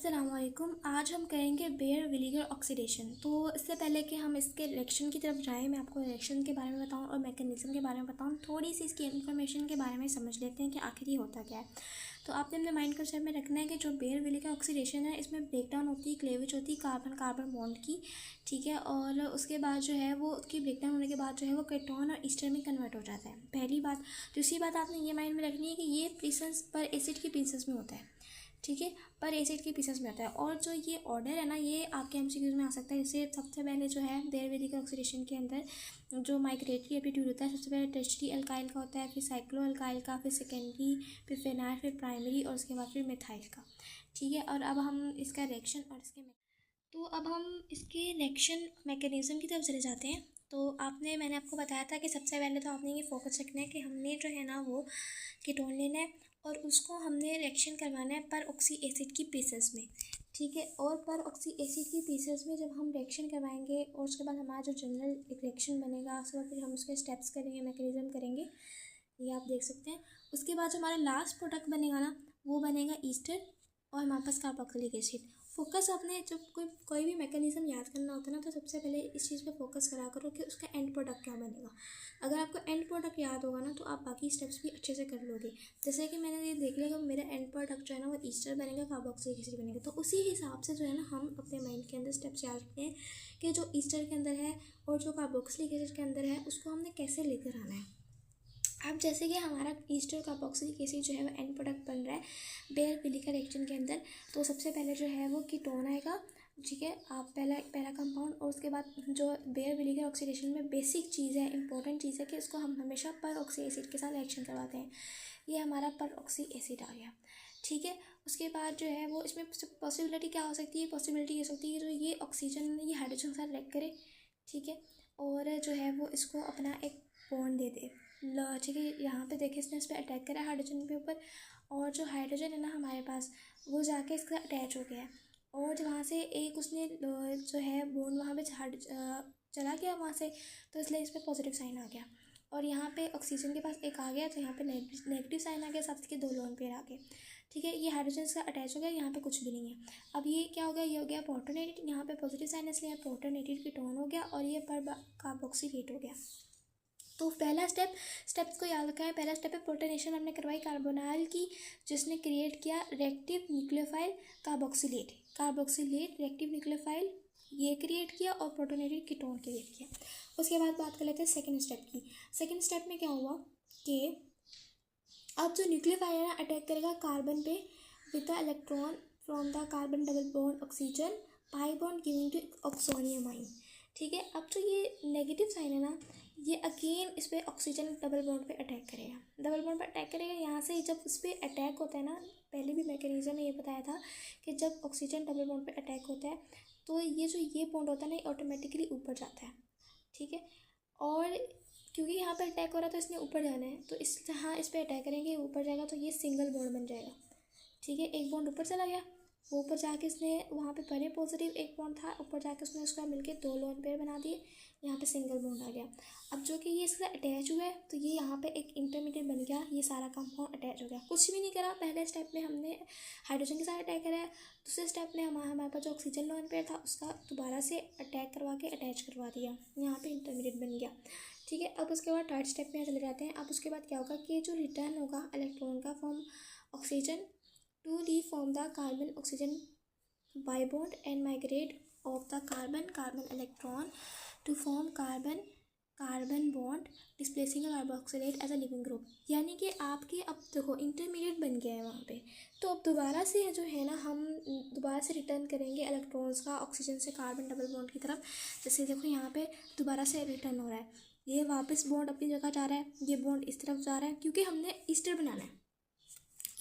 अस्सलामुअलैकुम। आज हम करेंगे बेयर विनेगर ऑक्सीडेशन। तो इससे पहले कि हम इसके रिएक्शन की तरफ जाएं, मैं आपको रिएक्शन के बारे में बताऊं और मैकेनिज्म के बारे में बताऊं। थोड़ी सी इसकी इन्फॉर्मेशन के बारे में समझ लेते हैं कि आखिर ये होता क्या है। तो आपने अपने माइंड कंसेप्ट में रखना है कि जो बेयर विनेगर ऑक्सीडेशन है, इसमें ब्रेकडाउन होती है, क्लेवेज होती है कार्बन कार्बन बॉन्ड की, ठीक है। और उसके बाद जो है वो उसकी ब्रेकडाउन होने के बाद जो है वो केटोन और ईस्टर में कन्वर्ट हो जाता है, पहली बात। दूसरी बात आपने ये माइंड में रखनी है कि ये पीसेस पर एसिड के पीसेस में होता है, ठीक है, पर एसिड के पीसेस में आता है। और जो ये ऑर्डर है ना, ये आपके एमसीक्यूज में आ सकता है। जैसे सबसे पहले जो है बेयर विनेगर ऑक्सीडेशन के अंदर जो माइग्रेटरी एप्टीट्यूड होता है, सबसे पहले टर्शरी अल्काइल का होता है, फिर साइक्लो अल्काइल का, फिर सेकेंडरी, फिर फिनाइल, फिर प्राइमरी और उसके बाद फिर मिथाइल का, ठीक है। और अब हम इसका रिएक्शन और अब हम इसके रिएक्शन मैकेनिज्म की तरफ चले जाते हैं। तो मैंने आपको बताया था कि सबसे पहले तो आपने ये फोकस रखना है कि हमने जो है ना वो कीटोन लेना है और उसको हमने रिएक्शन करवाना है पर ऑक्सी एसिड की पीसेस में, ठीक है। और पर ऑक्सी एसिड की पीसेस में जब हम रिएक्शन करवाएंगे और उसके बाद हमारा जो जनरल एक रिएक्शन बनेगा, उसके बाद फिर हम उसके स्टेप्स करेंगे, मैकेनिज्म करेंगे, ये आप देख सकते हैं। उसके बाद जो हमारा लास्ट प्रोडक्ट बनेगा ना, वो बनेगा ईस्टर और हमारे पास कार्बोक्सिलिक एसिड। फोकस आपने जब कोई भी मैकेनिज्म याद करना होता है ना, तो सबसे पहले इस चीज़ पे फोकस करा करो कि उसका एंड प्रोडक्ट क्या बनेगा। अगर आपको एंड प्रोडक्ट याद होगा ना, तो आप बाकी स्टेप्स भी अच्छे से कर लोगे। जैसे कि मैंने ये देख लिया कि मेरा एंड प्रोडक्ट जो है ना वो ईस्टर बनेगा, कार्बोक्सिलिक एसिड बनेगा, तो उसी हिसाब से जो है ना हम अपने माइंड के अंदर स्टेप्स याद रखते हैं कि जो ईस्टर के अंदर है और जो कार्बोक्सिलिक एसिड के अंदर है उसको हमने कैसे लेकर आना है। अब जैसे कि हमारा ईस्टर कार्बोक्सिलिक एसिड जो है वो एंड प्रोडक्ट बन रहा है बेयर विनेगर रिएक्शन के अंदर, तो सबसे पहले जो है वो कीटोन आएगा, ठीक है। आप पहला कंपाउंड, और उसके बाद जो बेयर विनेगर ऑक्सीडेशन में बेसिक चीज़ है, इंपॉर्टेंट चीज़ है कि इसको हम हमेशा पर ऑक्सी एसिड के साथ रिएक्शन करवाते हैं। ये हमारा पर ऑक्सी एसिड आ गया, ठीक है। उसके बाद जो है वो इसमें पॉसिबिलिटी क्या हो सकती है, पॉसिबिलिटी ये हो सकती है जो ये ऑक्सीजन ये हाइड्रोजन के साथ रिएक्ट करे, ठीक है, और जो है वो इसको अपना एक बॉन्ड दे दे, ठीक है। यहाँ पे देखिए इसने इस पर अटैक करा हाइड्रोजन के ऊपर, और जो हाइड्रोजन है ना हमारे पास वो जाके इसका अटैच हो गया है, और वहाँ से एक उसने जो है बॉन्ड वहाँ पे चला गया वहाँ से, तो इसलिए इस पर पॉजिटिव साइन आ गया। और यहाँ पे ऑक्सीजन के पास एक आ गया, तो यहाँ पे नेगेटिव साइन आ गया, साथ के 2 लोन पेयर आ गए, ठीक है। ये हाइड्रोजन का अटैच हो गया, यहाँ पे कुछ भी नहीं है। अब ये क्या हो गया, ये हो गया प्रोटोनेटेड, यहाँ पे पॉजिटिव साइन इसलिए प्रोटोनेटेड कीटोन हो गया, और ये पर कार्बोक्सिलेट हो गया। तो पहला स्टेप्स को याद रखा है। पहला स्टेप है प्रोटोनेशन, हमने करवाई कार्बोनाइल की, जिसने क्रिएट किया reactive nucleophile carboxylate reactive nucleophile ये क्रिएट किया, और प्रोटोनेटेड कीटोन क्रिएट किया। उसके बाद बात कर लेते हैं सेकंड स्टेप की। सेकंड स्टेप में क्या हुआ कि अब जो न्यूक्लियोफाइल है अटैक करेगा कार्बन पे with the electron from the carbon double bond oxygen pi bond giving to oxonium ion, ठीक है। अब जो ये नेगेटिव साइन है ना, ये अगेन इस पर ऑक्सीजन डबल बॉन्ड पे अटैक करेगा, डबल बॉन्ड पे अटैक करेगा। यहाँ से जब इस पर अटैक होता है ना, पहले भी मैकेनिज्म में ये बताया था कि जब ऑक्सीजन डबल बॉन्ड पे अटैक होता है तो ये बॉन्ड होता है ना, ऑटोमेटिकली ऊपर जाता है, ठीक है। और क्योंकि यहाँ पे अटैक हो रहा है तो इसने ऊपर जाना है, तो इस पर अटैक करेंगे, ऊपर जाएगा तो ये सिंगल बॉन्ड बन जाएगा, ठीक है। एक बॉन्ड ऊपर चला गया, वो ऊपर जाके इसने वहाँ पे पहले पॉजिटिव एक बॉन्ड था, ऊपर जाके उसने उसका मिलके 2 लोन पेयर बना दिए, यहाँ पे सिंगल बॉन्ड आ गया। अब जो कि ये इसका अटैच हुआ है, तो ये यहाँ पे एक इंटरमीडिएट बन गया, ये सारा कंपाउंड अटैच हो गया। कुछ भी नहीं करा, पहले स्टेप में हमने हाइड्रोजन के साथ अटैक करा है, दूसरे स्टेप में हमारे पास जो ऑक्सीजन लोन पेयर था उसका दोबारा से अटैक करवा के अटैच करवा दिया, यहाँ पे इंटरमीडिएट बन गया, ठीक है। अब उसके बाद थर्ड स्टेप में चले जाते हैं। अब उसके बाद क्या होगा कि जो रिटर्न होगा इलेक्ट्रॉन का from oxygen to reform the carbon oxygen bond and migrate of the carbon electron to form carbon bond displacing a carboxylate as a living group। यानी कि आपके अब देखो इंटरमीडिएट बन गया है वहाँ पे, तो अब दोबारा से जो है ना हम दोबारा से रिटर्न करेंगे इलेक्ट्रॉन्स का ऑक्सीजन से कार्बन डबल बॉन्ड की तरफ। जैसे देखो यहाँ पे दोबारा से रिटर्न हो रहा है, ये वापस बॉन्ड अपनी जगह जा रहा है, ये बॉन्ड इस तरफ जा रहा है, क्योंकि हमने ईस्टर बनाना है।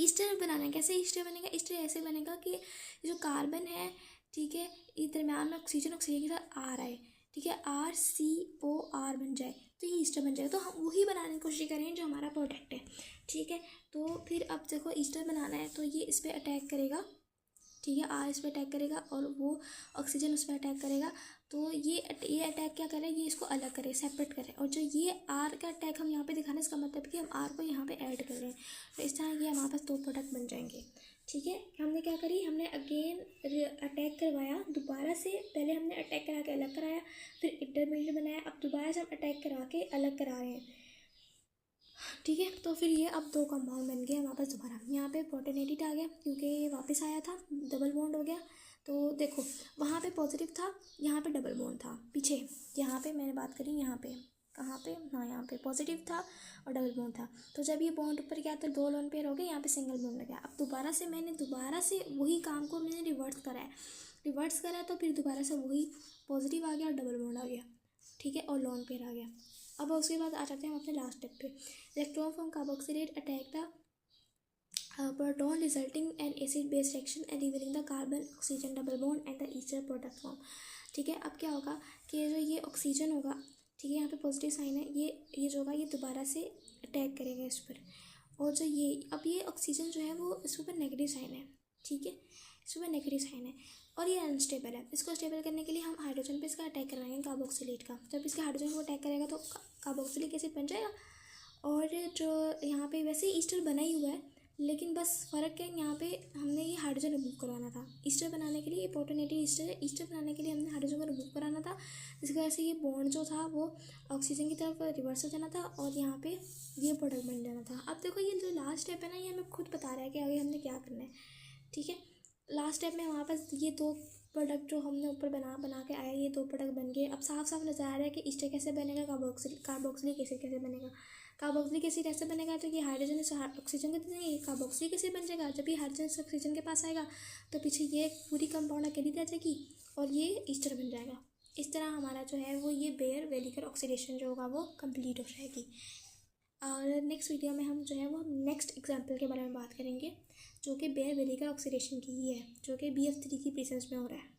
ईस्टर बनाना है, कैसे ईस्टर बनेगा, ईस्टर ऐसे बनेगा कि जो कार्बन है, ठीक है, इस दरम्यान में ऑक्सीजन के साथ आ रहा है, ठीक है, RCOR बन जाए, तो ये ईस्टर बन जाएगा। तो हम वही बनाने की कोशिश करें जो हमारा प्रोडक्ट है, ठीक है। तो फिर अब देखो ईस्टर बनाना है, तो ये इस पर अटैक करेगा, ठीक है, R इस पर अटैक करेगा और वो ऑक्सीजन उस पर अटैक करेगा, तो ये अटैक क्या करे, ये इसको अलग करे, सेपरेट करे। और जो ये R का अटैक हम यहाँ पे दिखाना है, इसका मतलब कि हम R को यहाँ पे ऐड कर रहे हैं, तो इस तरह ये हमारे पास 2 प्रोडक्ट बन जाएंगे, ठीक है, हमने क्या करी, हमने अगेन अटैक करवाया दोबारा से, पहले हमने अटैक करा के अलग कराया, फिर इंटरमीडिएट बनाया, अब दोबारा से हम अटैक करा के अलग करा रहे हैं। ठीक है, तो फिर ये अब 2 कंपाउंड बन गए हमारे पास दोबारा। यहाँ पे प्रोटोनेटेड आ गया क्योंकि ये वापस आया था, डबल बॉन्ड हो गया। तो देखो वहाँ पे पॉजिटिव था, यहाँ पे डबल बॉन्ड था पीछे, यहाँ पे मैंने बात करी, यहाँ पे कहाँ पे, हाँ यहाँ पे पॉजिटिव था और डबल बॉन्ड था। तो जब ये बॉन्ड ऊपर गया तो 2 लोन पेयर हो गए, यहाँ पे सिंगल बॉन्ड लग गया। अब दोबारा से मैंने वही काम को मैंने रिवर्स करा तो फिर दोबारा से वही पॉजिटिव आ गया और डबल बॉन्ड आ गया। ठीक है, और लोन पेयर आ गया। अब उसके बाद आ जाते हैं हम अपने लास्ट स्टेप पे। Electron from carboxylate attack the proton resulting N acid base reaction and revealing the carbon oxygen double bond and the Easter product form. ठीक है, अब क्या होगा कि जो ये ऑक्सीजन होगा, ठीक है, यहाँ पे पॉजिटिव साइन है, ये जो होगा ये दोबारा से अटैक करेगा इस पर, और जो ये ऑक्सीजन जो है वो इस ऊपर नेगेटिव साइन है। ठीक है, इस ऊपर नेगेटिव साइन है और ये अनस्टेबल है। इसको स्टेबल करने के लिए हम हाइड्रोजन पे इसका अटैक करवाएंगे कार्बोक्सिलेट का। जब इसके हाइड्रोजन को अटैक करेगा तो कार्बोक्सिलिक एसिड बन जाएगा। और जो यहाँ पे वैसे ईस्टर बना ही हुआ है, लेकिन बस फ़र्क है यहाँ पे हमने ये हाइड्रोजन रिमूव करवाना था। ईस्टर बनाने के लिए ये प्रोटोनेटेड ईस्टर है, ईस्टर बनाने के लिए हमने हाइड्रोजन को रिमूव कराना था, जिसकी वजह से ये बॉन्ड जो था वो ऑक्सीजन की तरफ रिवर्स हो जाना था और यहाँ पे ये प्रोडक्ट बन जाना था। अब देखो ये जो लास्ट स्टेप है ना, ये हमें खुद बता रहा है कि आगे हमने क्या करना है। ठीक है, लास्ट स्टेप में हमारे पास ये 2 प्रोडक्ट जो हमने ऊपर बना के आया, ये 2 प्रोडक्ट बन गए। अब साफ साफ नजर आ रहा है कि ईस्टर कैसे बनेगा, कार्बोक्सिलिक एसिड कैसे बनेगा। कार्बोक्सिलिक एसिड ऐसे बनेगा तो ये हाइड्रोजन से ऑक्सीजन के देंगे, ये कार्बोक्सिलिक एसिड बन जाएगा। जब ये हाइड्रोजन से ऑक्सीजन के पास आएगा तो पीछे ये पूरी कंपाउंड अकेली रह जाएगी और ये ईस्टर बन जाएगा। इस तरह हमारा जो है वो ये बेयर वेलिगर ऑक्सीडेशन जो होगा वो कंप्लीट हो जाएगी। और नेक्स्ट वीडियो में हम जो है वो नेक्स्ट एग्जाम्पल के बारे में बात करेंगे, जो कि बेयर वेलिगर ऑक्सीडेशन की ही है, जो कि BF3 की प्रेजेंस में हो रहा है।